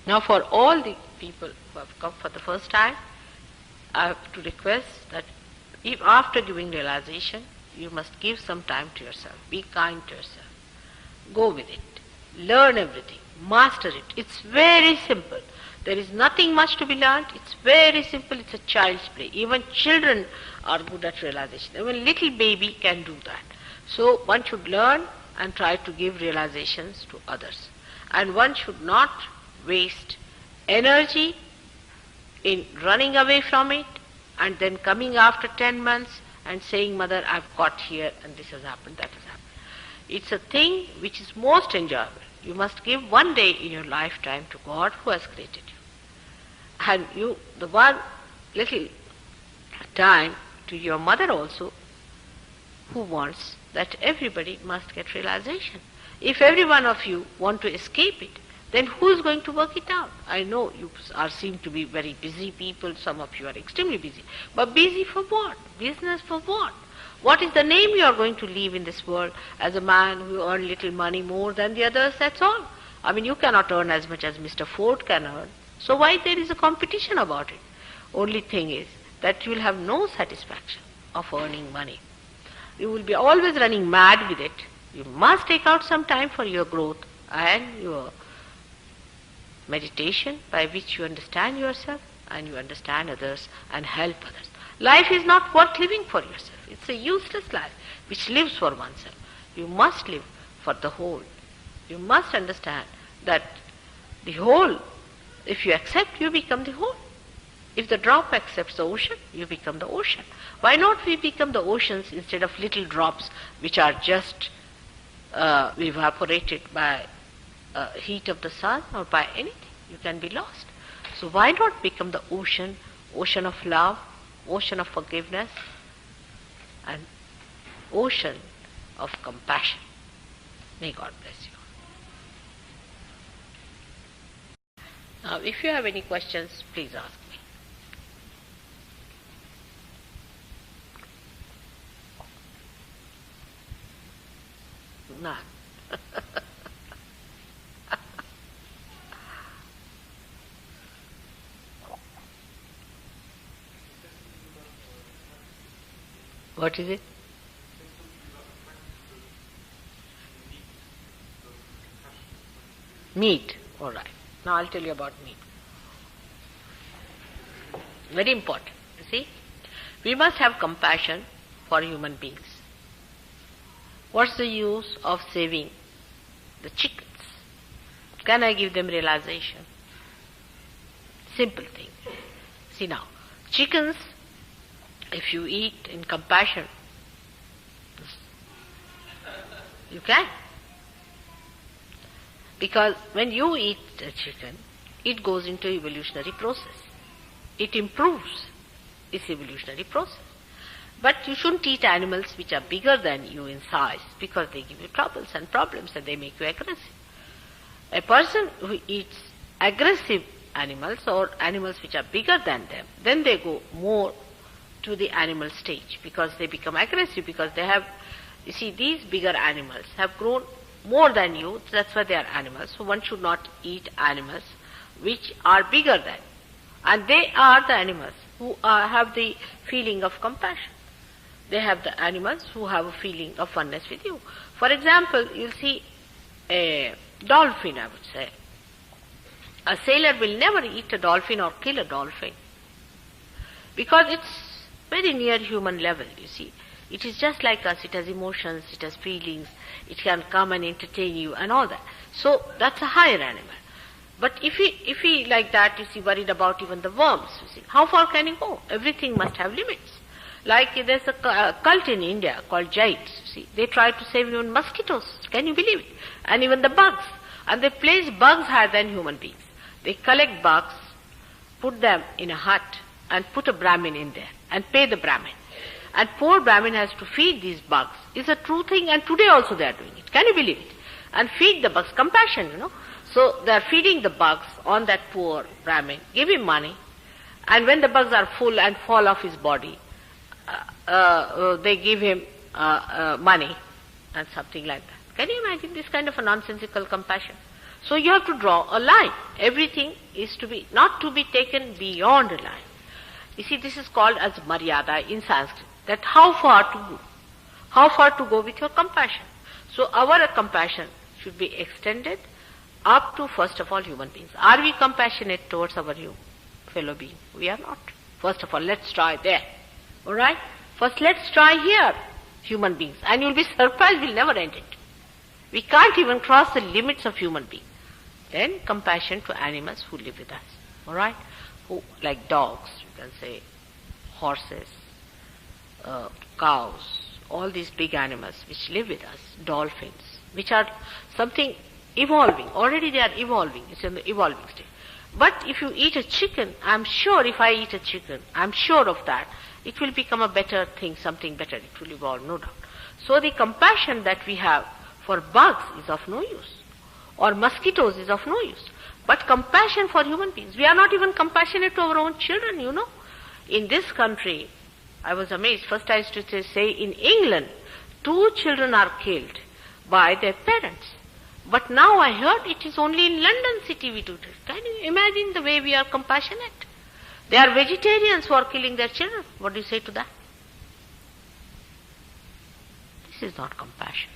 Now for all the people who have come for the first time, I have to request that if after giving realization, you must give some time to yourself. Be kind to yourself. Go with it. Learn everything. Master it. It's very simple. There is nothing much to be learned. It's very simple. It's a child's play. Even children are good at realization. Even little baby can do that. So one should learn and try to give realizations to others. And one should not waste energy in running away from it and then coming after 10 months and saying, Mother, I've got here and this has happened, that has happened. It's a thing which is most enjoyable. You must give one day in your lifetime to God who has created you. And you, the one little time to your mother also, who wants that everybody must get realization. If every one of you want to escape it, then who is going to work it out? I know you seem to be very busy people, some of you are extremely busy. But busy for what? Business for what? What is the name you are going to leave in this world as a man who earns little money more than the others? That's all. I mean, you cannot earn as much as Mr. Ford can earn. So why there is a competition about it? Only thing is that you will have no satisfaction of earning money. You will be always running mad with it. You must take out some time for your growth and your meditation by which you understand yourself and you understand others and help others. Life is not worth living for yourself. It's a useless life which lives for oneself. You must live for the whole. You must understand that the whole, if you accept, you become the whole. If the drop accepts the ocean, you become the ocean. Why not we become the oceans instead of little drops which are just evaporated by heat of the sun or by anything? You can be lost. So why not become the ocean, ocean of love, ocean of forgiveness, and ocean of compassion? May God bless you. Now, if you have any questions, please ask me. None. What is it? Meat. All right. Now I'll tell you about meat. Very important. You see? We must have compassion for human beings. What's the use of saving the chickens? Can I give them realization? Simple thing. See now, chickens, if you eat in compassion, you can. Because when you eat a chicken, it goes into evolutionary process. It improves its evolutionary process. But you shouldn't eat animals which are bigger than you in size because they give you troubles and problems and they make you aggressive. A person who eats aggressive animals or animals which are bigger than them, then they go more to the animal stage because they become aggressive because they have, you see, these bigger animals have grown more than you, that's why they are animals. So one should not eat animals which are bigger than. And they are the animals who have the feeling of compassion. They have the animals who have a feeling of oneness with you. For example, you'll see a dolphin, I would say. A sailor will never eat a dolphin or kill a dolphin because it's very near human level, you see. It is just like us, it has emotions, it has feelings, it can come and entertain you and all that. So that's a higher animal. But if he like that, you see, worried about even the worms, you see, how far can he go? Everything must have limits. Like there's a cult in India called Jaids, you see. They try to save even mosquitoes, can you believe it? And even the bugs. And they place bugs higher than human beings. They collect bugs, put them in a hut and put a Brahmin in there and pay the Brahmin. And poor Brahmin has to feed these bugs. It's a true thing and today also they are doing it. Can you believe it? And feed the bugs, compassion, you know. So they are feeding the bugs on that poor Brahmin, give him money, and when the bugs are full and fall off his body, they give him money and something like that. Can you imagine this kind of a nonsensical compassion? So you have to draw a line. Everything is not to be taken beyond a line. You see, this is called as maryada in Sanskrit, that how far to go. How far to go with your compassion. So our compassion should be extended up to, first of all, human beings. Are we compassionate towards our fellow being? We are not. First of all, let's try there. Alright? First let's try here, human beings. And you'll be surprised, we'll never end it. We can't even cross the limits of human being. Then compassion to animals who live with us. Alright? Who, like dogs, you can say, horses, cows, all these big animals which live with us, dolphins, which are something evolving. Already they are evolving. It's in the evolving state. But if you eat a chicken, I'm sure if I eat a chicken, I'm sure of that, it will become a better thing, something better. It will evolve, no doubt. So the compassion that we have for bugs is of no use. Or mosquitoes is of no use. But compassion for human beings. We are not even compassionate to our own children, you know. In this country, I was amazed. First I used to say in England, 2 children are killed by their parents. But now I heard it is only in London city we do this. Can you imagine the way we are compassionate? There are vegetarians who are killing their children. What do you say to that? This is not compassion.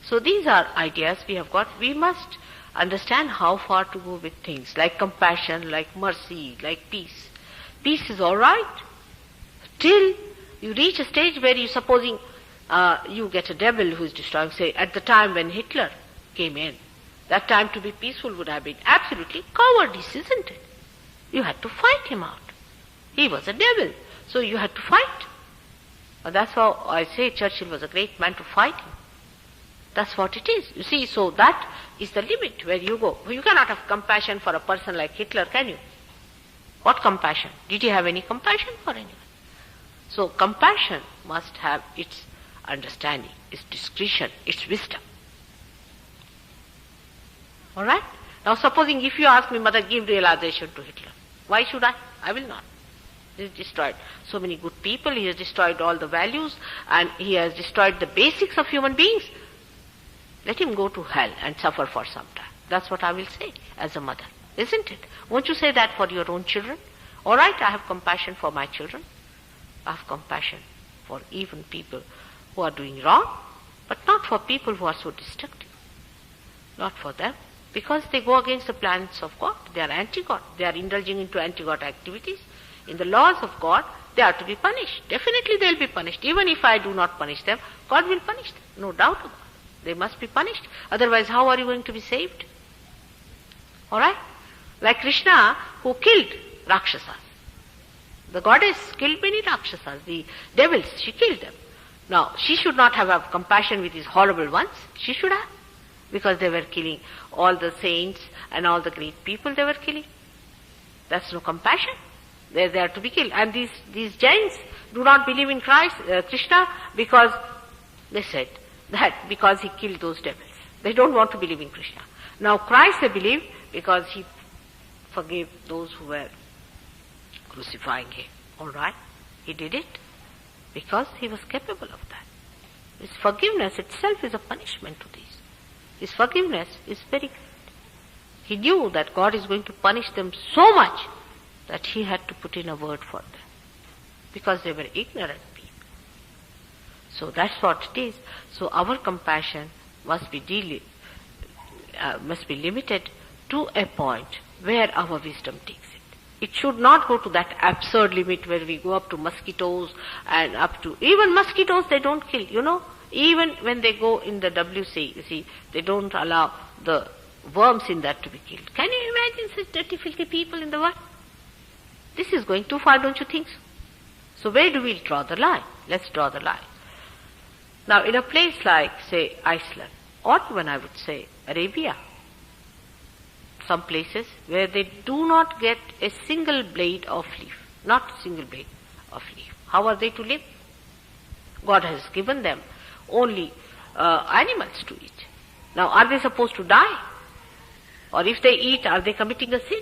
So these are ideas we have got. We must understand how far to go with things like compassion, like mercy, like peace. Peace is all right till you reach a stage where you supposing you get a devil who is destroying, say at the time when Hitler came in. That time to be peaceful would have been absolutely cowardice, isn't it? You had to fight him out. He was a devil, so you had to fight. And that's how I say Churchill was a great man to fight him. That's what it is. You see, so that is the limit where you go. You cannot have compassion for a person like Hitler, can you? What compassion? Did he have any compassion for anyone? So compassion must have its understanding, its discretion, its wisdom. Alright? Now supposing if you ask me, Mother, give realization to Hitler. Why should I? I will not. He has destroyed so many good people, he has destroyed all the values, and he has destroyed the basics of human beings. Let him go to hell and suffer for some time. That's what I will say as a mother. Isn't it? Won't you say that for your own children? Alright, I have compassion for my children. I have compassion for even people who are doing wrong, but not for people who are so destructive. Not for them. Because they go against the plans of God. They are anti-God. They are indulging into anti-God activities. In the laws of God, they are to be punished. Definitely they will be punished. Even if I do not punish them, God will punish them. No doubt about it. They must be punished. Otherwise, how are you going to be saved? Alright? Like Krishna, who killed Rakshasas. The goddess killed many Rakshasas, the devils, she killed them. Now, she should not have compassion with these horrible ones. She should have. Because they were killing all the saints and all the great people they were killing. That's no compassion. They're there to be killed. And these Jains do not believe in Christ, Krishna, because they said that because he killed those devils. They don't want to believe in Krishna. Now Christ they believe because he forgave those who were crucifying him. Alright? He did it because he was capable of that. His forgiveness itself is a punishment to these. His forgiveness is very great. He knew that God is going to punish them so much that he had to put in a word for them. Because they were ignorant people. So that's what it is. So our compassion must be limited to a point where our wisdom takes it. It should not go to that absurd limit where we go up to mosquitoes and up to, even mosquitoes they don't kill, you know. Even when they go in the WC, you see, they don't allow the worms in that to be killed. Can you imagine such dirty, filthy people in the world? This is going too far, don't you think so? So where do we draw the line? Let's draw the line. Now in a place like, say, Iceland, or even I would say Arabia, some places where they do not get a single blade of leaf, not a single blade of leaf. How are they to live? God has given them only animals to eat. Now are they supposed to die? Or if they eat, are they committing a sin?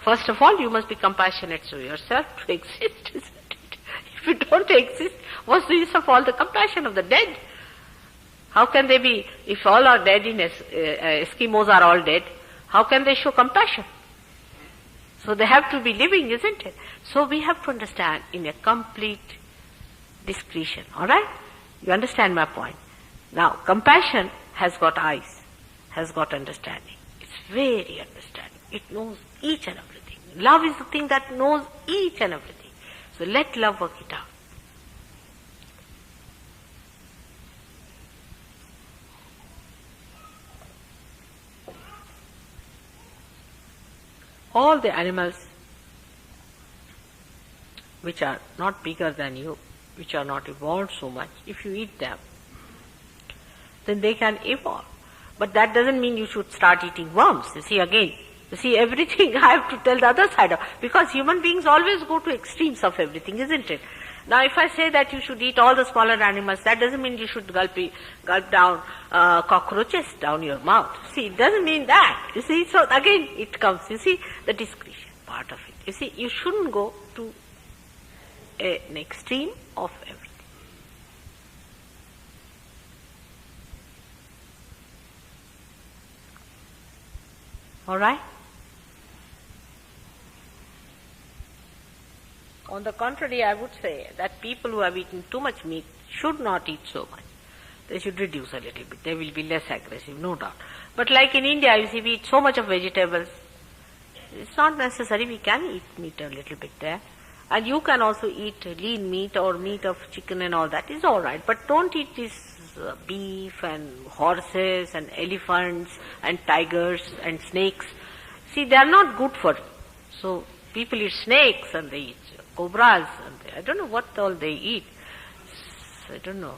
First of all, you must be compassionate to yourself to exist, isn't it? If you don't exist, what's the use of all the compassion of the dead? How can they be, if all are dead in Eskimos are all dead, how can they show compassion? So they have to be living, isn't it? So we have to understand in a complete discretion, alright? You understand my point? Now, compassion has got eyes, has got understanding. It's very understanding. It knows each and everything. Love is the thing that knows each and everything. So let love work it out. All the animals which are not bigger than you, which are not evolved so much, if you eat them, then they can evolve. But that doesn't mean you should start eating worms. You see, again, you see, everything I have to tell the other side of, because human beings always go to extremes of everything, isn't it? Now if I say that you should eat all the smaller animals, that doesn't mean you should gulp down cockroaches down your mouth. See, it doesn't mean that. You see, so again it comes, you see, the discretion part of it. You see, you shouldn't go to an extreme of everything. Alright? On the contrary, I would say that people who have eaten too much meat should not eat so much. They should reduce a little bit. They will be less aggressive, no doubt. But like in India, you see, we eat so much of vegetables. It's not necessary. We can eat meat a little bit there. And you can also eat lean meat or meat of chicken and all that. Is all right. But don't eat this beef and horses and elephants and tigers and snakes. See, they are not good for you. So people eat snakes and they eat cobras and I don't know what all they eat. I don't know.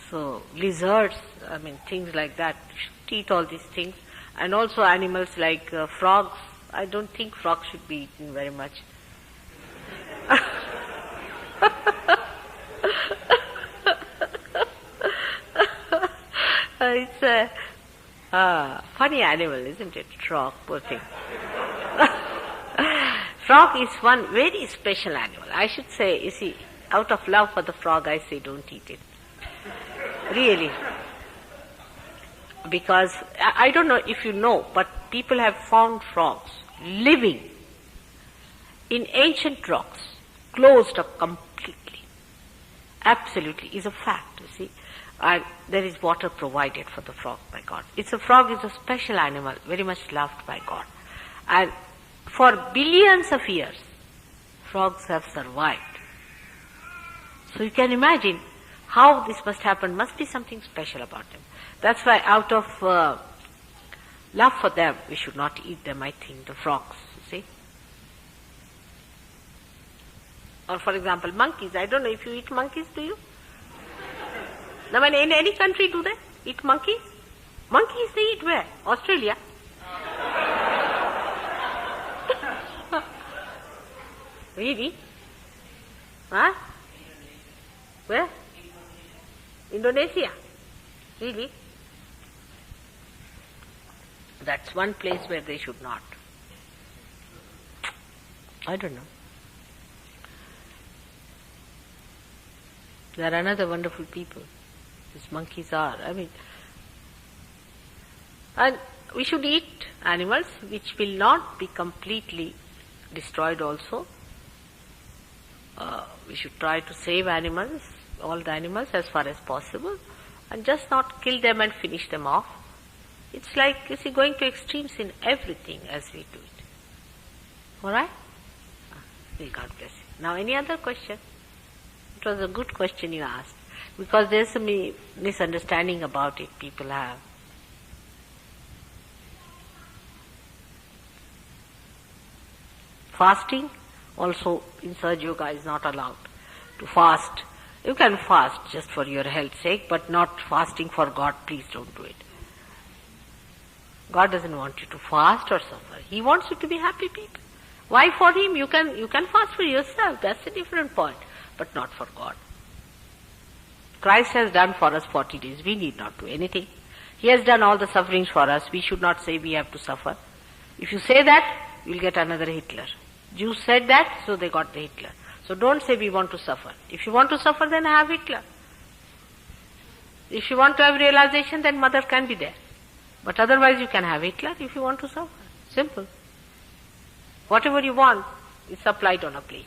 So lizards, I mean things like that. You should eat all these things. And also animals like frogs. I don't think frogs should be eaten very much. It's a funny animal, isn't it? Frog, poor thing. Frog is one very special animal. I should say, you see, out of love for the frog, I say don't eat it. Really. Because, I don't know if you know, but people have found frogs living in ancient rocks, closed up completely. Absolutely, is a fact, you see. And there is water provided for the frog by God. Frog is a special animal, very much loved by God. And for billions of years, frogs have survived. So you can imagine how this must happen. Must be something special about them. That's why out of love for them, we should not eat them, I think, the frogs, you see. Or for example, monkeys. I don't know if you eat monkeys, do you? Now, in any country, do they eat monkeys? Monkeys they eat where? Australia. Really? Huh? Where? Indonesia. Really? That's one place where they should not. I don't know. There are another wonderful people. These monkeys are. And we should eat animals which will not be completely destroyed also. We should try to save animals, all the animals as far as possible, and just not kill them and finish them off. It's like, you see, going to extremes in everything as we do it. Alright? May God bless you. Now any other question? It was a good question you asked, because there's a misunderstanding about it people have. Fasting also in Sahaja Yoga is not allowed to fast. You can fast just for your health's sake, but not fasting for God. Please don't do it. God doesn't want you to fast or suffer. He wants you to be happy people. Why for Him? You can fast for yourself. That's a different point, but not for God. Christ has done for us 40 days. We need not do anything. He has done all the sufferings for us. We should not say we have to suffer. If you say that, you'll get another Hitler. Jews said that, so they got the Hitler. So don't say we want to suffer. If you want to suffer, then have Hitler. If you want to have realization, then mother can be there. But otherwise you can have Hitler if you want to suffer. Simple. Whatever you want is supplied on a plate.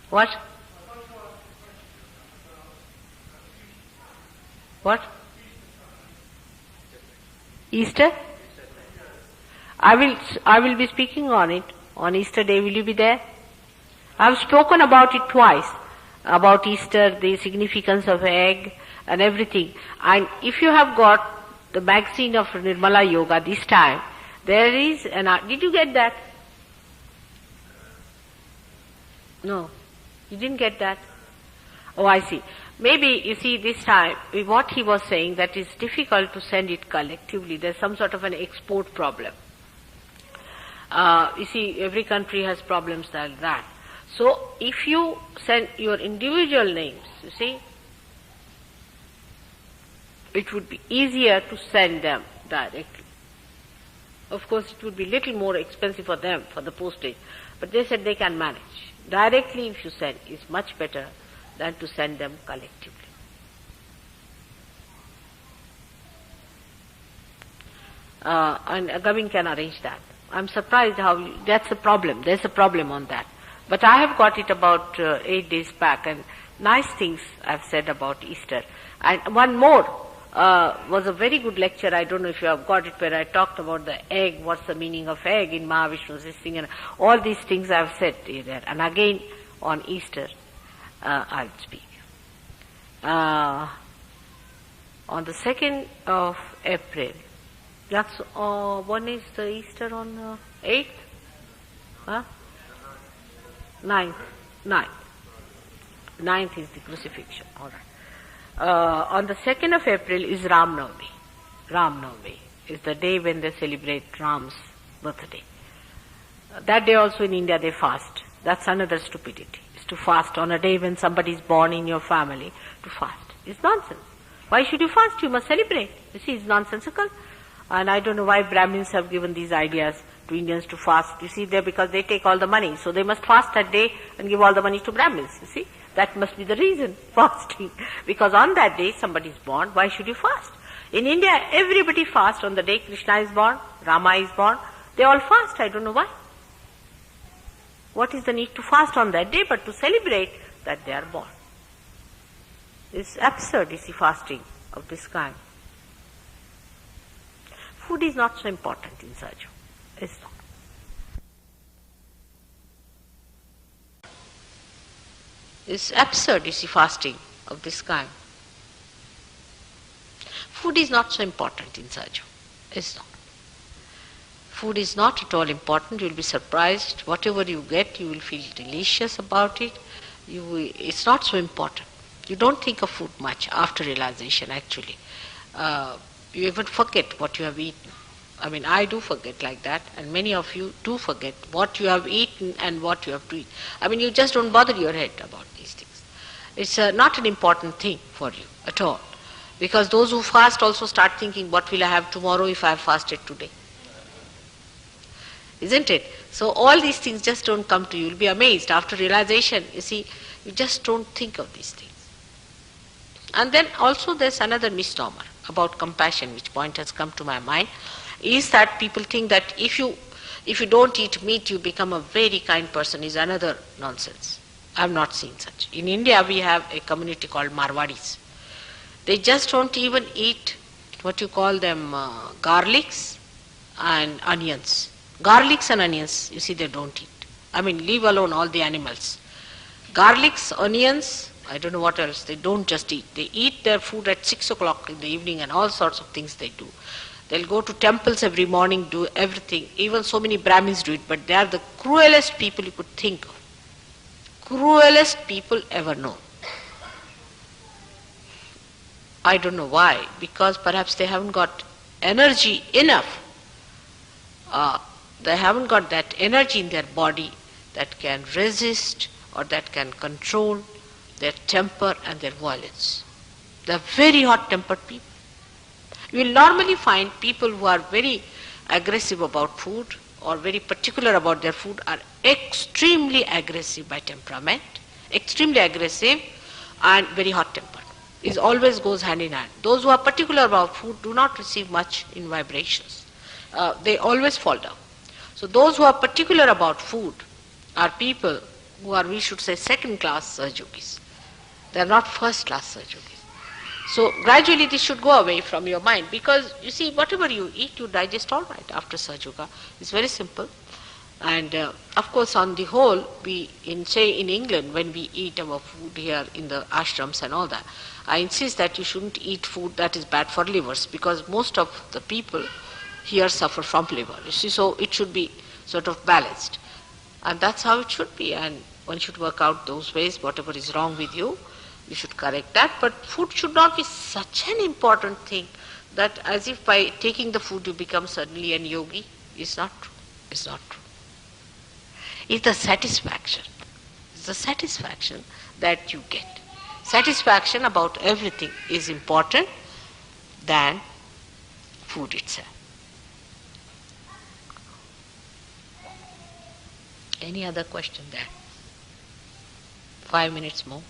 What? What? Easter? I will be speaking on it. On Easter day, will you be there? I have spoken about it twice. About Easter, the significance of egg and everything. And if you have got the magazine of Nirmala Yoga this time, there is an art. Did you get that? No. You didn't get that? Oh, I see. Maybe, you see, this time, what he was saying, that it's difficult to send it collectively. There's some sort of an export problem. You see, every country has problems like that. So, if you send your individual names, you see, it would be easier to send them directly. Of course, it would be little more expensive for them, for the postage. But they said they can manage. Directly if you send is much better than to send them collectively. And Gavin can arrange that. I'm surprised how, that's a problem. There's a problem on that. But I have got it about 8 days back, and nice things I've said about Easter. And one more was a very good lecture. I don't know if you have got it, where I talked about the egg, what's the meaning of egg in Mahavishnu's this thing, and all these things I've said there. And again on Easter I'll speak. On the 2nd of April, that's when is the Easter on 8th? Huh? 9th. 9th is the crucifixion. All right. On the 2nd of April is Ram Navami. Ram Navami is the day when they celebrate Ram's birthday. That day also in India they fast. That's another stupidity, is to fast on a day when somebody is born in your family, to fast. It's nonsense. Why should you fast? You must celebrate. You see, it's nonsensical. And I don't know why Brahmins have given these ideas to Indians to fast. You see, because they take all the money. So they must fast that day and give all the money to Brahmins. You see, that must be the reason, fasting. Because on that day somebody is born, why should you fast? In India, everybody fasts on the day Krishna is born, Rama is born. They all fast. I don't know why. What is the need to fast on that day but to celebrate that they are born? It's absurd, you see, fasting of this kind. Food is not so important in Sahaja. It's not. It's absurd, you see, fasting of this kind. Food is not so important in Sahaja. It's not. Food is not at all important. You will be surprised. Whatever you get, you will feel delicious about it. It's not so important. You don't think of food much after realization, actually. You even forget what you have eaten. I mean, I do forget like that, and many of you do forget what you have eaten and what you have to eat. I mean, you just don't bother your head about these things. It's not an important thing for you at all. Because those who fast also start thinking, what will I have tomorrow if I have fasted today? Isn't it? So all these things just don't come to you. You'll be amazed after realization. You see, you just don't think of these things. And then also there's another misnomer about compassion, which point has come to my mind, is that people think that if you don't eat meat, you become a very kind person, is another nonsense. I have not seen such. In India, we have a community called Marwadis. They just don't even eat what you call them garlics and onions. Garlics and onions, you see, they don't eat. I mean, leave alone all the animals. Garlics, onions, I don't know what else, they don't just eat. They eat their food at 6 o'clock in the evening and all sorts of things they do. They'll go to temples every morning, do everything. Even so many Brahmins do it, but they are the cruelest people you could think of. Cruelest people ever known. I don't know why, because perhaps they haven't got energy enough. They haven't got that energy in their body that can resist or that can control their temper and their violence. They are very hot-tempered people. You will normally find people who are very aggressive about food or very particular about their food are extremely aggressive by temperament, extremely aggressive and very hot-tempered. It always goes hand in hand. Those who are particular about food do not receive much in vibrations. They always fall down. So those who are particular about food are people who are, we should say, second-class Sahajogis. They are not first-class Sahajogis. So gradually this should go away from your mind, because you see, whatever you eat, you digest all right after Sahaja. It's very simple. And of course, on the whole, in England, when we eat our food here in the ashrams and all that, I insist that you shouldn't eat food that is bad for livers, because most of the people here suffer from liver. You see, so it should be sort of balanced. And that's how it should be. And one should work out those ways. Whatever is wrong with you, you should correct that. But food should not be such an important thing that as if by taking the food you become suddenly an yogi. It's not true. It's not true. It's the satisfaction. It's the satisfaction that you get. Satisfaction about everything is important than food itself. Any other question there? 5 minutes more.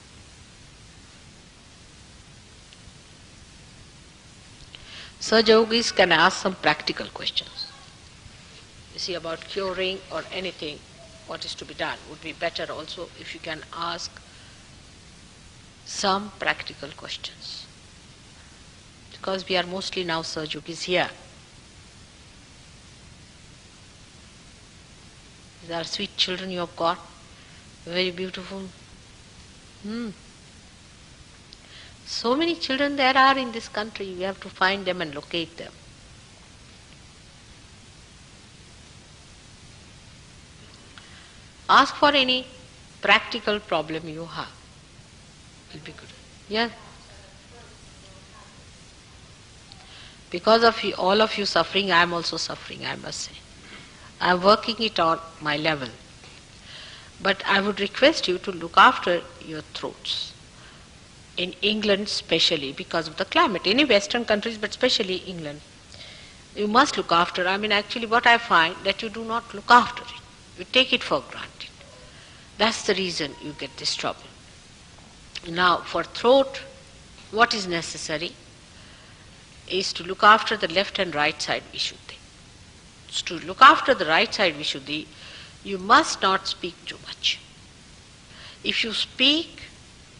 Sahajogis can ask some practical questions. You see, about curing or anything, what is to be done would be better also if you can ask some practical questions. Because we are mostly now Sahajogis here. These are sweet children you have got, very beautiful. So many children there are in this country, we have to find them and locate them. Ask for any practical problem you have. It will be good. Yeah? Because of you, all of you suffering, I am also suffering, I must say. I am working it on my level. But I would request you to look after your throats. In England especially, because of the climate. Any Western countries, but especially England. You must look after. I mean, actually what I find, that you do not look after it. You take it for granted. That's the reason you get this trouble. Now, for throat, what is necessary is to look after the left and right side Vishuddhi. To look after the right side Vishuddhi, you must not speak too much. If you speak,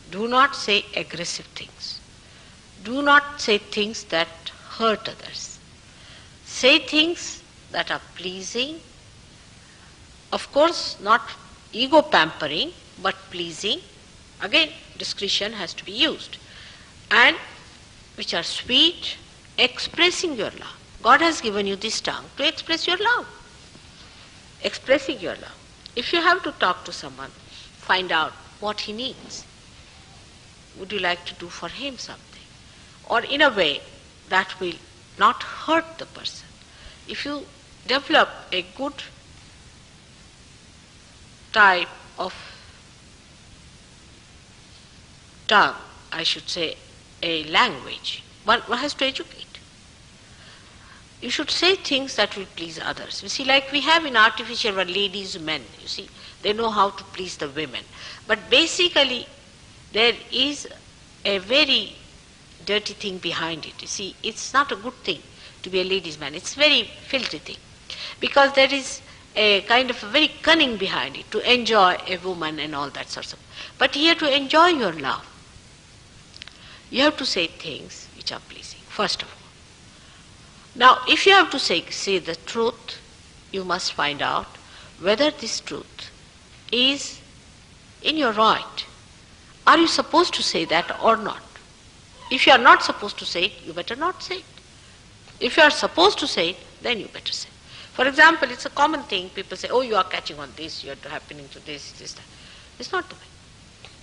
do not say aggressive things. Do not say things that hurt others. Say things that are pleasing. Of course, not ego pampering, but pleasing. Again, discretion has to be used. And which are sweet, expressing your love. God has given you this tongue to express your love. Expressing your love. If you have to talk to someone, find out what he needs. Would you like to do for him something? Or in a way that will not hurt the person. If you develop a good type of tongue, I should say a language, one has to educate. You should say things that will please others. You see, like we have in artificial world, ladies, men, you see, they know how to please the women. But basically, there is a very dirty thing behind it. You see, it's not a good thing to be a ladies' man. It's a very filthy thing. Because there is a kind of a very cunning behind it, to enjoy a woman and all that sort of. But here, to enjoy your love, you have to say things which are pleasing, first of all. Now, if you have to say the truth, you must find out whether this truth is in your right. Are you supposed to say that or not? If you are not supposed to say it, you better not say it. If you are supposed to say it, then you better say it. For example, it's a common thing, people say, oh, you are catching on this, you are happening to this, that. It's not the way.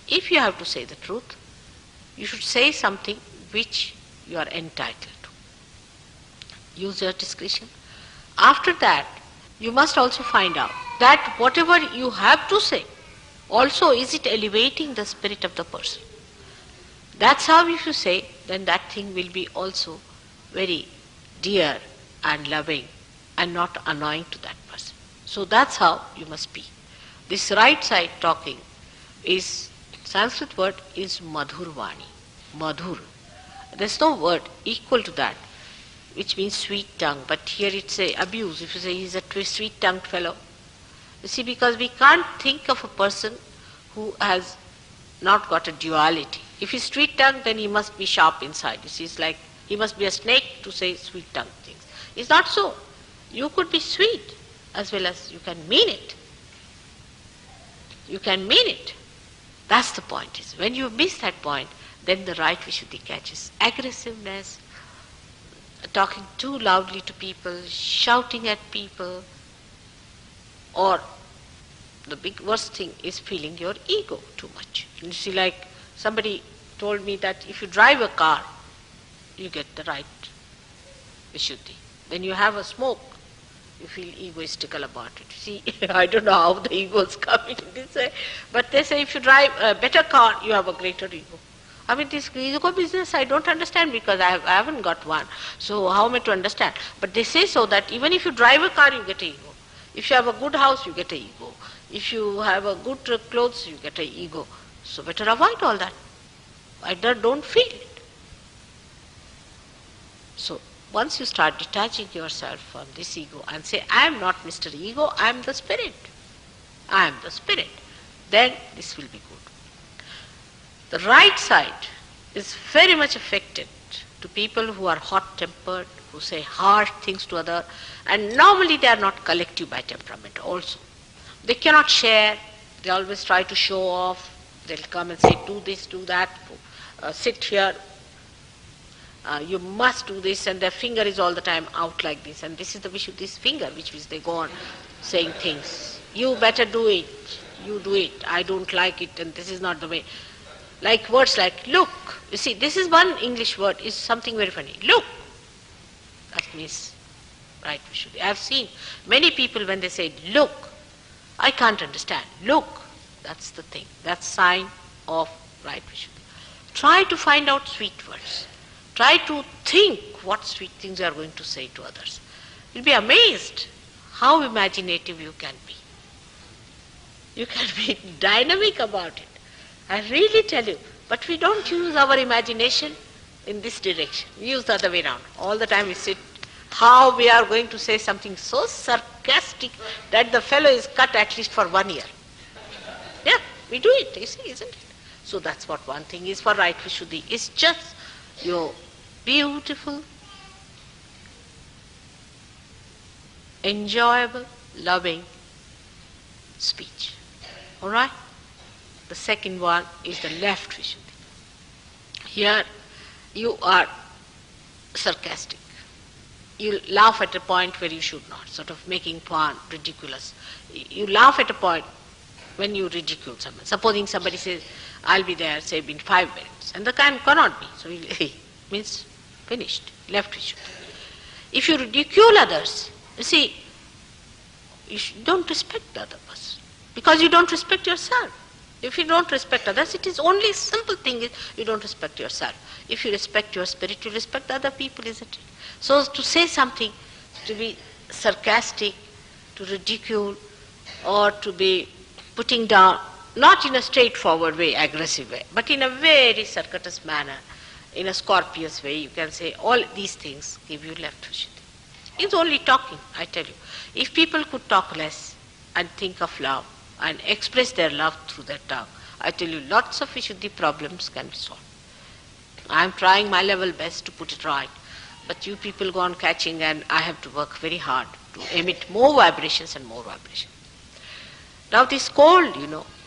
If you have to say the truth, you should say something which you are entitled to. Use your discretion. After that, you must also find out that whatever you have to say, also is it elevating the spirit of the person. That's how if you say, then that thing will be also very dear and loving and not annoying to that person. So that's how you must be. This right side talking is, Sanskrit word is madhur vani, madhur. There's no word equal to that, which means sweet tongue, but here it's a abuse. If you say he's a sweet tongued fellow, you see, because we can't think of a person who has not got a duality. If he's sweet tongued, then he must be sharp inside. You see, it's like he must be a snake to say sweet tongued things. It's not so. You could be sweet as well as you can mean it. You can mean it. That's the point. Is when you miss that point, then the right Vishuddhi catches. Aggressiveness, talking too loudly to people, shouting at people, or the big worst thing is feeling your ego too much. You see, like somebody told me that if you drive a car, you get the right Vishuddhi. When you have a smoke, you feel egoistical about it. See, I don't know how the egos come in this way, but they say if you drive a better car, you have a greater ego. I mean, this ego business I don't understand because I haven't got one. So how am I to understand? But they say so that even if you drive a car, you get an ego. If you have a good house, you get an ego. If you have a good clothes, you get an ego. So better avoid all that. I don't feel it. So once you start detaching yourself from this ego and say, I am not Mr. Ego, I am the spirit. I am the spirit. Then this will be good. The right side is very much affected to people who are hot-tempered, who say harsh things to others, and normally they are not collective by temperament also. They cannot share, they always try to show off, they'll come and say, do this, do that, sit here, you must do this, and their finger is all the time out like this, and this is the Vishuddhi's finger, which means they go on saying things. You better do it, you do it, I don't like it, and this is not the way. Like words like look. You see, this is one English word, is something very funny. Look. That means right Vishuddhi. I have seen many people when they say look, I can't understand. Look. That's the thing. That's sign of right Vishuddhi. Try to find out sweet words. Try to think what sweet things you are going to say to others. You'll be amazed how imaginative you can be. You can be dynamic about it. I really tell you, but we don't use our imagination in this direction. We use the other way around. All the time we sit, how we are going to say something so sarcastic that the fellow is cut at least for 1 year. Yeah, we do it, you see, isn't it? So that's what one thing is for right Vishuddhi. It's just your beautiful, enjoyable, loving speech. All right? The second one is the left Vishuddhi. Here you are sarcastic. You laugh at a point where you should not, sort of making fun, ridiculous. You laugh at a point when you ridicule someone. Supposing somebody says, I'll be there, say, in 5 minutes, and the time cannot be. So he means finished, left Vishuddhi. If you ridicule others, you see, you don't respect the other person because you don't respect yourself. If you don't respect others, it is only simple thing is you don't respect yourself. If you respect your spirit, you respect other people, isn't it? So to say something, to be sarcastic, to ridicule, or to be putting down, not in a straightforward way, aggressive way, but in a very circuitous manner, in a Scorpius way, you can say all these things give you left Vishuddhi. It's only talking, I tell you. If people could talk less and think of love, and express their love through their tongue, I tell you, lots of Vishuddhi problems can be solved. I am trying my level best to put it right, but you people go on catching and I have to work very hard to emit more vibrations and more vibrations. Now this cold,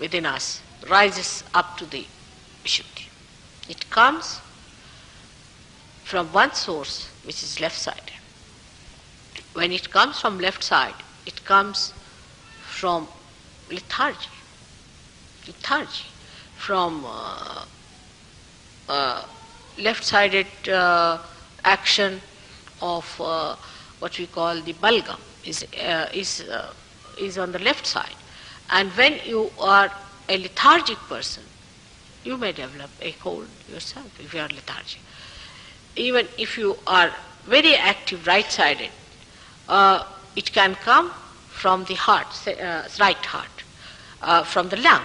within us rises up to the Vishuddhi. It comes from one source, which is left-sided. When it comes from left side, it comes from lethargy, from left-sided action of what we call the balgam is on the left side. And when you are a lethargic person, you may develop a cold yourself if you are lethargic. Even if you are very active right-sided, it can come from the heart, right heart, from the lung,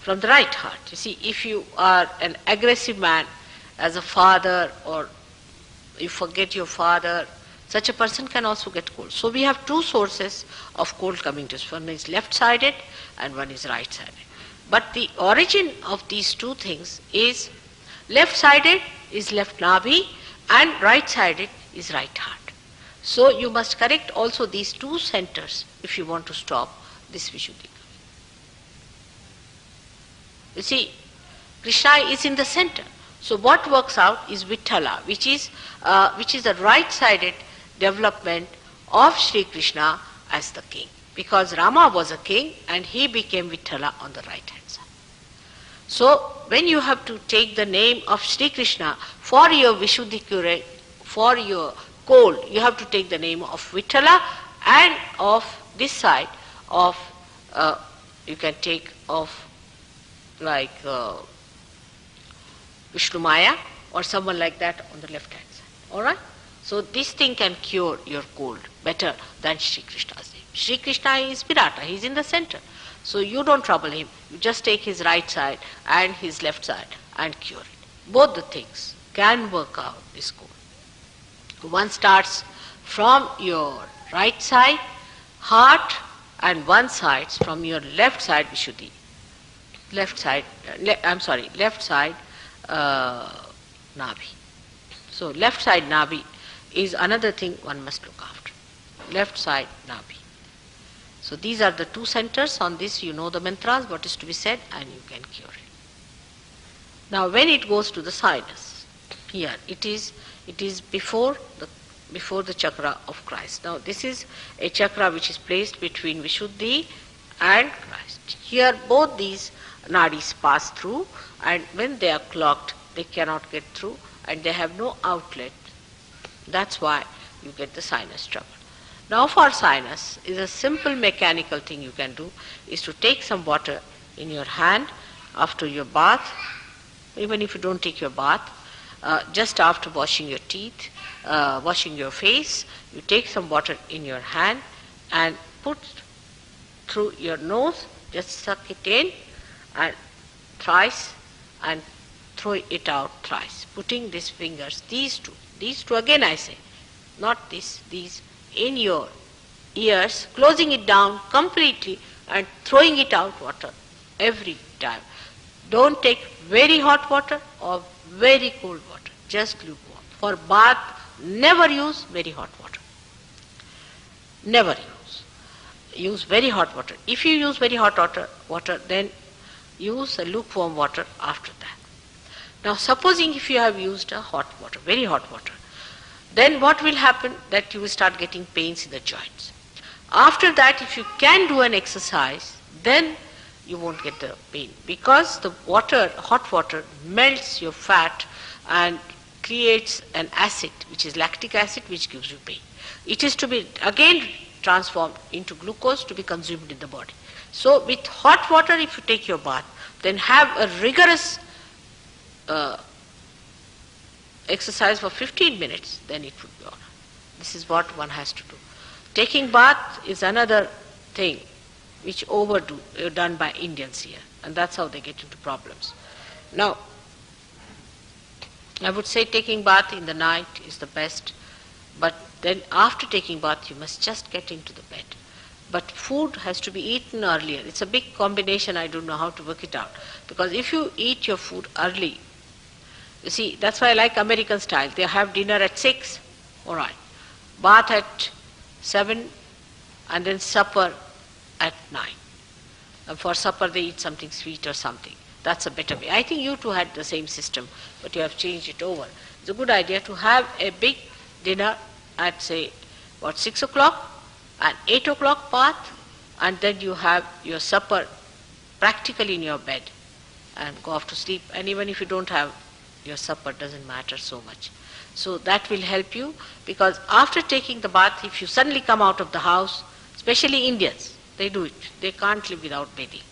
from the right heart. You see, if you are an aggressive man as a father, or you forget your father, such a person can also get cold. So we have two sources of cold coming to us. One is left-sided and one is right-sided. But the origin of these two things is left-sided is left navi and right-sided is right heart. So you must correct also these two centers if you want to stop this Vishuddhi. You see, Krishna is in the center. So what works out is Vithala, which is the right-sided development of Sri Krishna as the king. Because Rama was a king and he became Vithala on the right hand side. So when you have to take the name of Sri Krishna for your Vishuddhi cure, for your cold, you have to take the name of Vithala, and of this side of, you can take of like Vishnu Maya or someone like that on the left hand side. Alright? So this thing can cure your cold better than Sri Krishna's name. Sri Krishna is Virata, he is in the center. So you don't trouble him, you just take his right side and his left side and cure it. Both the things can work out this cold. One starts from your right side, heart, and one starts from your left side, Vishuddhi. Left side Navi. So left side Navi is another thing one must look after. Left side Navi. So these are the two centers. On this you know the mantras, what is to be said, and you can cure it. Now when it goes to the sinus, here it is before the chakra of Christ. Now this is a chakra which is placed between Vishuddhi and Christ. Here both these nadis pass through, and when they are clogged, they cannot get through and they have no outlet. That's why you get the sinus trouble. Now for sinus is a simple mechanical thing you can do, is to take some water in your hand after your bath, even if you don't take your bath, just after washing your teeth, washing your face, you take some water in your hand and put through your nose, just suck it in and thrice and throw it out thrice, putting these fingers, these two again I say, not these in your ears, closing it down completely and throwing it out water every time. Don't take very hot water or very cold water, just lukewarm. For bath, never use very hot water. Never use. Use very hot water. If you use very hot water, then use a lukewarm water after that. Now supposing if you have used a hot water, very hot water, then what will happen? That you will start getting pains in the joints. After that, if you can do an exercise, then you won't get the pain, because the water, hot water, melts your fat and creates an acid, which is lactic acid, which gives you pain. It is to be again transformed into glucose to be consumed in the body. So with hot water, if you take your bath, then have a rigorous exercise for 15 minutes, then it would be all right. This is what one has to do. Taking bath is another thing which done by Indians here, and that's how they get into problems. Now, I would say taking bath in the night is the best, but then after taking bath you must just get into the bed. But food has to be eaten earlier. It's a big combination, I don't know how to work it out. Because if you eat your food early, you see, that's why I like American style. They have dinner at 6, all right. Bath at 7, and then supper at 9. And for supper they eat something sweet or something. That's a better way. I think you two had the same system, but you have changed it over. It's a good idea to have a big dinner at, say, 6 o'clock, and 8 o'clock bath, and then you have your supper practically in your bed and go off to sleep. And even if you don't have your supper, doesn't matter so much. So that will help you, because after taking the bath, if you suddenly come out of the house, especially Indians, they do it. They can't live without bathing.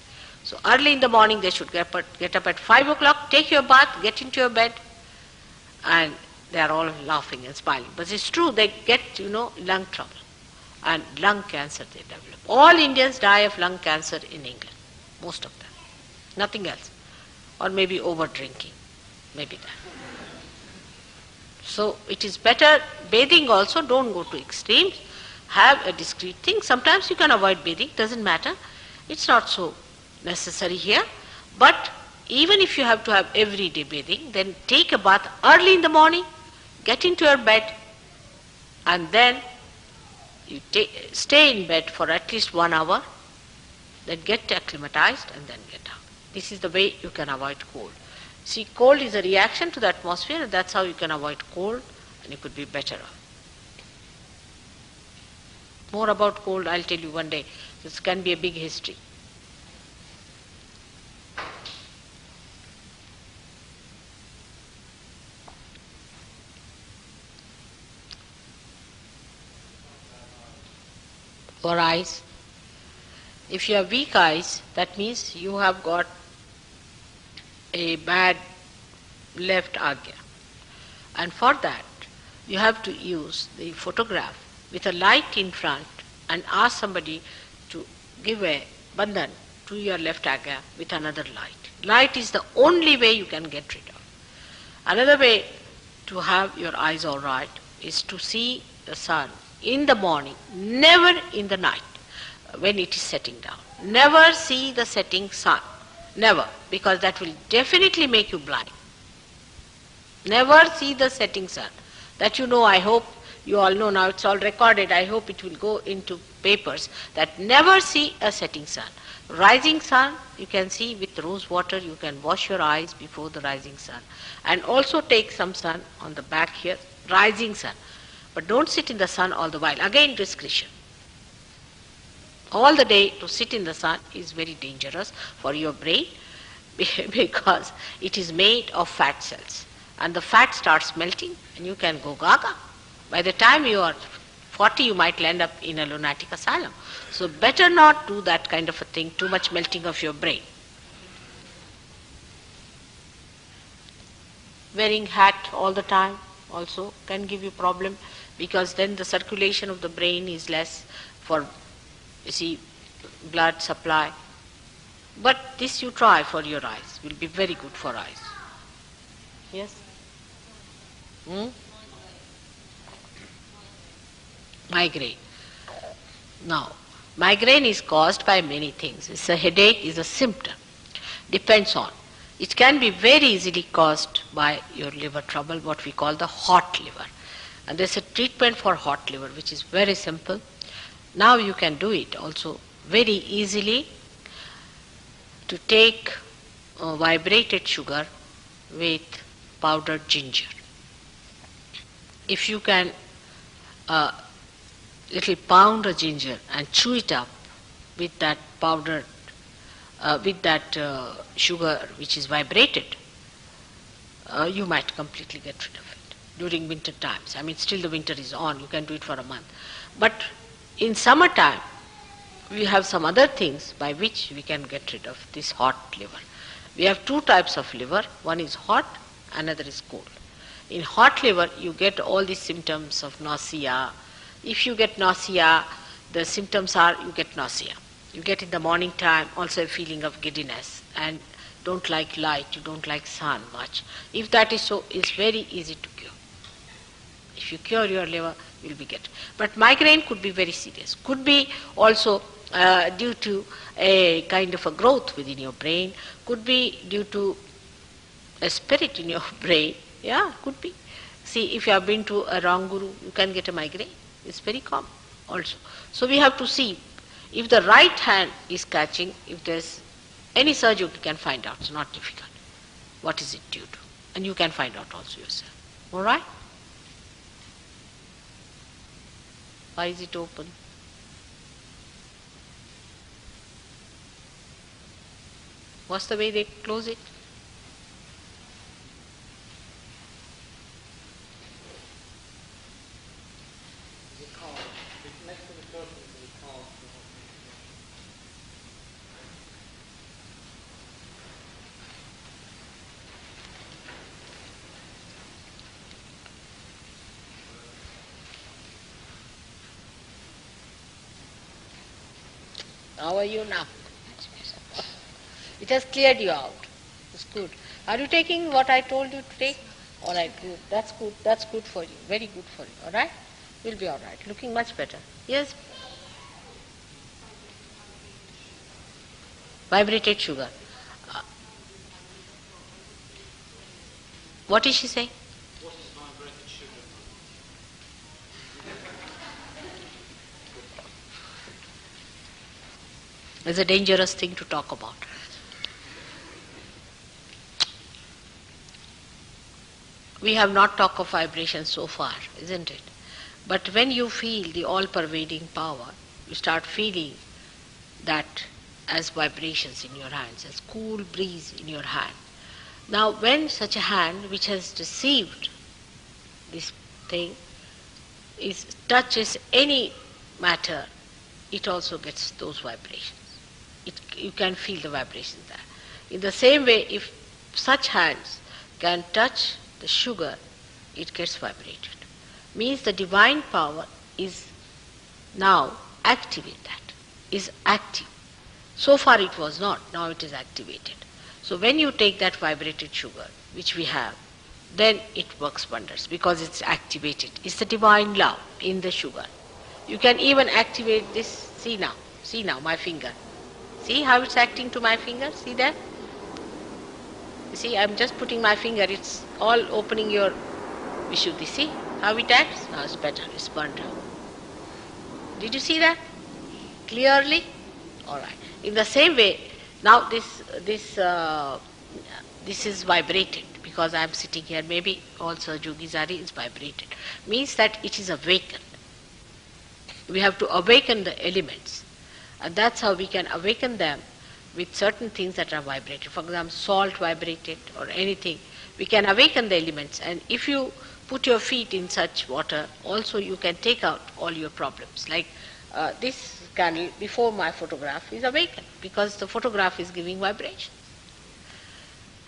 So early in the morning they should get up at 5 o'clock, take your bath, get into your bed, and they are all laughing and smiling. But it's true, they get, lung trouble. and lung cancer they develop. All Indians die of lung cancer in England, most of them. Nothing else. Or maybe over drinking, maybe that. So it is better, bathing also, don't go to extremes. Have a discreet thing. Sometimes you can avoid bathing, doesn't matter. It's not so necessary here. But even if you have to have everyday bathing, then take a bath early in the morning, get into your bed, and then you stay in bed for at least 1 hour, then get acclimatized and then get out. This is the way you can avoid cold. See, cold is a reaction to the atmosphere, and that's how you can avoid cold, and you could be better off. More about cold I'll tell you one day. This can be a big history. For eyes, if you have weak eyes, that means you have got a bad left agya. And for that, you have to use the photograph with a light in front and ask somebody to give a bandhan to your left agya with another light. Light is the only way you can get rid of. Another way to have your eyes all right is to see the sun in the morning, never in the night when it is setting down. Never see the setting sun. Never, because that will definitely make you blind. Never see the setting sun. That you know, I hope you all know now, it's all recorded, I hope it will go into papers, that never see a setting sun. Rising sun, you can see with rose water, you can wash your eyes before the rising sun. And also take some sun on the back here, rising sun. But don't sit in the sun all the while. Again, discretion. All the day to sit in the sun is very dangerous for your brain because it is made of fat cells. And the fat starts melting and you can go gaga. By the time you are 40, you might land up in a lunatic asylum. So better not do that kind of a thing, too much melting of your brain. Wearing hat all the time also can give you problem, because then the circulation of the brain is less for, you see, blood supply. But this you try for your eyes, will be very good for eyes. Yes? Migraine. Now, migraine is caused by many things. It's a headache is a symptom. Depends on. It can be very easily caused by your liver trouble, what we call the hot liver. And there's a treatment for hot liver which is very simple. Now you can do it also very easily, to take vibrated sugar with powdered ginger. If you can little pound of ginger and chew it up with that powdered, sugar which is vibrated, you might completely get rid of it during winter times. I mean, still the winter is on, you can do it for a month. But in summertime, we have some other things by which we can get rid of this hot liver. We have two types of liver. One is hot, another is cold. In hot liver, you get all the symptoms of nausea. If you get nausea, the symptoms are you get nausea. You get in the morning time also a feeling of giddiness and don't like light, you don't like sun much. If that is so, it's very easy to cure. If you cure your liver, you'll be get. But migraine could be very serious. Could be also due to a kind of a growth within your brain. Could be due to a spirit in your brain. Yeah, could be. See, if you have been to a wrong guru, you can get a migraine. It's very common also. So we have to see if the right hand is catching, if there's any surgery you can find out. It's not difficult. What is it due to? And you can find out also yourself. All right? Why is it open? What's the way they close it? How are you now? It has cleared you out. It's good. Are you taking what I told you to take? All right, good. That's good. That's good for you. Very good for you. All right? You'll be all right. Looking much better. Yes? Vibrated sugar. What is she saying? What is vibrated sugar? It's a dangerous thing to talk about. We have not talked of vibration so far, isn't it? But when you feel the all-pervading power, you start feeling that as vibrations in your hands, as cool breeze in your hand. Now, when such a hand which has received this thing touches any matter, it also gets those vibrations. You can feel the vibrations there. In the same way, if such hands can touch the sugar, it gets vibrated. Means the divine power is now activated, is active. So far it was not, now it is activated. So when you take that vibrated sugar, which we have, then it works wonders because it's activated. It's the divine love in the sugar. You can even activate this, see now, my finger. See how it's acting to my finger, see that? You see, I'm just putting my finger, it's all opening your Vishuddhi. See how it acts? Now it's better, it's burned out. Did you see that? Clearly? Alright. In the same way, now this is vibrated because I am sitting here, maybe also Jogizari is vibrated. Means that it is awakened. We have to awaken the elements. And that's how we can awaken them with certain things that are vibrated. For example, salt vibrated or anything. We can awaken the elements, and if you put your feet in such water, also you can take out all your problems. Like this candle before my photograph is awakened because the photograph is giving vibration.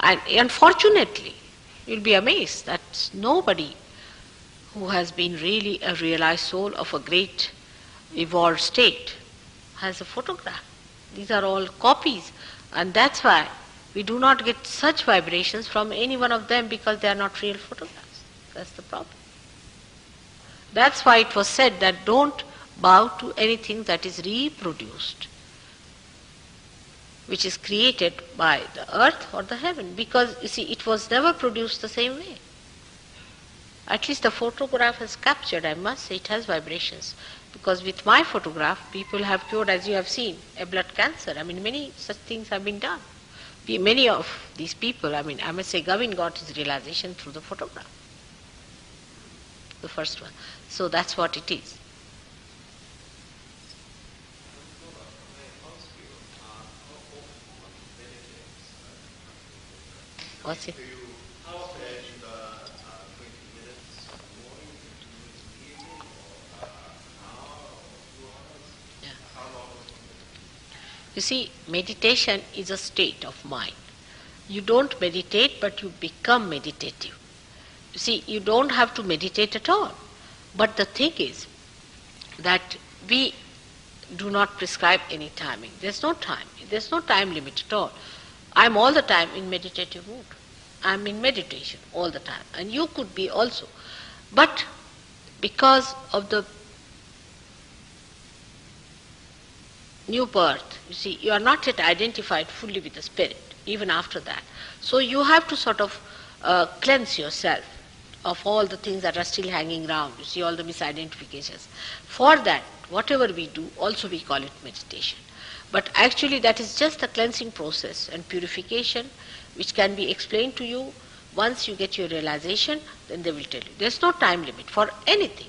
And unfortunately, you'll be amazed that nobody who has been really a realized soul of a great evolved state has a photograph. These are all copies, and that's why we do not get such vibrations from any one of them because they are not real photographs. That's the problem. That's why it was said that don't bow to anything that is reproduced, which is created by the earth or the heaven, because you see, it was never produced the same way. At least the photograph has captured, I must say, it has vibrations. Because with my photograph, people have cured, as you have seen, a blood cancer. I mean, many such things have been done. Many of these people, I must say, Gavin got his realization through the photograph. The first one. So that's what it is. What's it? How often do you 20 minutes in the morning, 20 minutes in the evening, or an hour or 2 hours? Yeah. How long? You see, meditation is a state of mind. You don't meditate, but you become meditative. You see, you don't have to meditate at all. But the thing is that we do not prescribe any timing. There's no time. There's no time limit at all. I'm all the time in meditative mood. I'm in meditation all the time. And you could be also. But because of the new birth, you see, you are not yet identified fully with the spirit, even after that. So you have to sort of cleanse yourself of all the things that are still hanging around, you see, all the misidentifications. For that, whatever we do, also we call it meditation. But actually that is just a cleansing process and purification which can be explained to you. Once you get your realization, then they will tell you. There's no time limit for anything.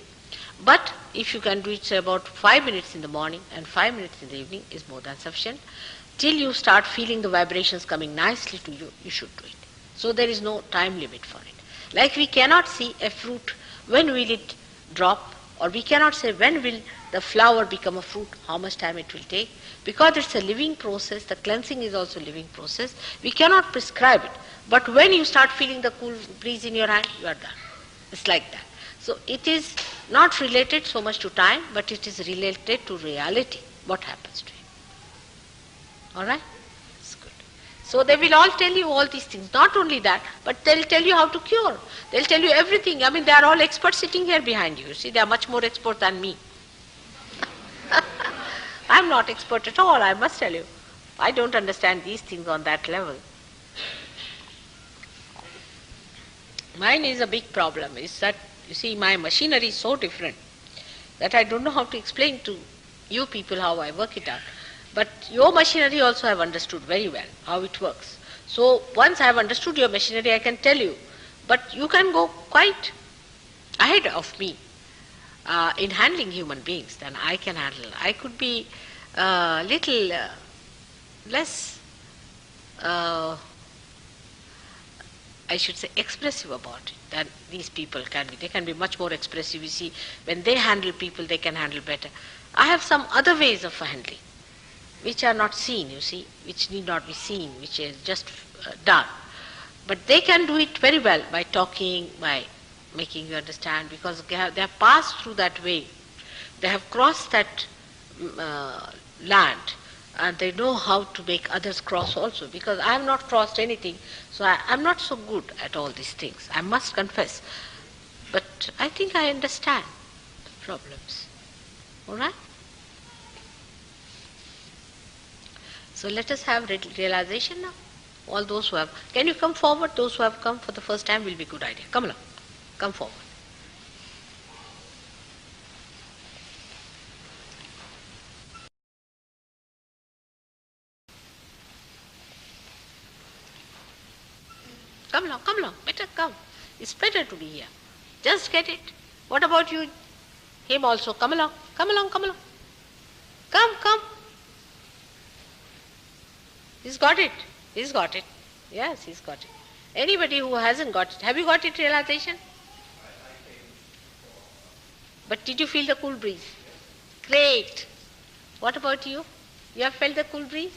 But if you can do it, say, about 5 minutes in the morning and 5 minutes in the evening is more than sufficient. Till you start feeling the vibrations coming nicely to you, you should do it. So there is no time limit for it. Like we cannot see a fruit, when will it drop, or we cannot say when will the flower become a fruit, how much time it will take. Because it's a living process, the cleansing is also a living process. We cannot prescribe it. But when you start feeling the cool breeze in your hand, you are done. It's like that. So it is not related so much to time, but it is related to reality, what happens to you. All right? That's good. So they will all tell you all these things. Not only that, but they'll tell you how to cure. They'll tell you everything. I mean, they are all experts sitting here behind you. See, they are much more expert than me. I'm not expert at all, I must tell you. I don't understand these things on that level. Mine is a big problem, is that, you see, my machinery is so different that I don't know how to explain to you people how I work it out. But your machinery also I have understood very well, how it works. So once I have understood your machinery, I can tell you. But you can go quite ahead of me in handling human beings than I can handle. I could be little less, I should say, expressive about it than these people can be. They can be much more expressive. You see, when they handle people, they can handle better. I have some other ways of handling, which are not seen, you see, which need not be seen, which is just done. But they can do it very well by talking, by making you understand, because they have passed through that way. They have crossed that land, and they know how to make others cross also, because I have not crossed anything, so I'm not so good at all these things, I must confess. But I think I understand the problems. All right? So let us have realization now. All those who have, can you come forward? Those who have come for the first time will be a good idea. Come along. Come forward. Come along, come along. Better come. It's better to be here. Just get it. What about you? Him also. Come along. Come along, come along. Come, come. He's got it. He's got it. Yes, he's got it. Anybody who hasn't got it, have you got it, realization? But did you feel the cool breeze? Great. What about you? You have felt the cool breeze?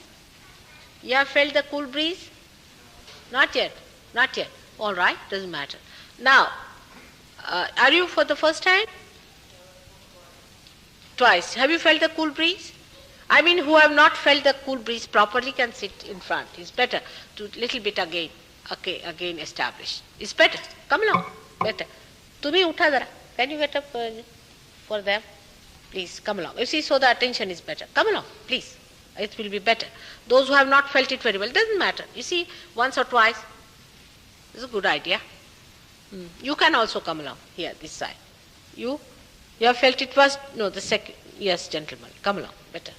You have felt the cool breeze? Not yet. Not yet. All right, doesn't matter. Now, are you for the first time? Twice. Have you felt the cool breeze? I mean, who have not felt the cool breeze properly can sit in front. It's better to little bit again. Okay, again establish. It's better. Come along. Better. Tumi utha zara. Can you get up for them? Please come along. You see, so the attention is better. Come along, please. It will be better. Those who have not felt it very well, doesn't matter. You see, once or twice, it's a good idea. You can also come along here, this side. You have felt it was, no, the second, yes, gentlemen, come along, better.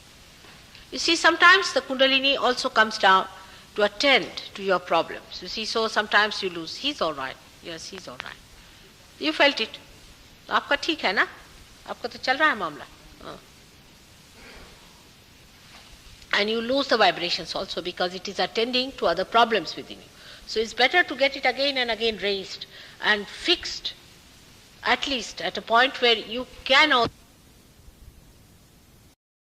You see, sometimes the Kundalini also comes down to attend to your problems. You see, so sometimes you lose. He's all right. Yes, he's all right. You felt it. आपका ठीक है ना? आपका तो चल रहा है मामला. And you lose the vibrations also because it is attending to other problems within you. So it's better to get it again and again raised and fixed, at least at a point where you can also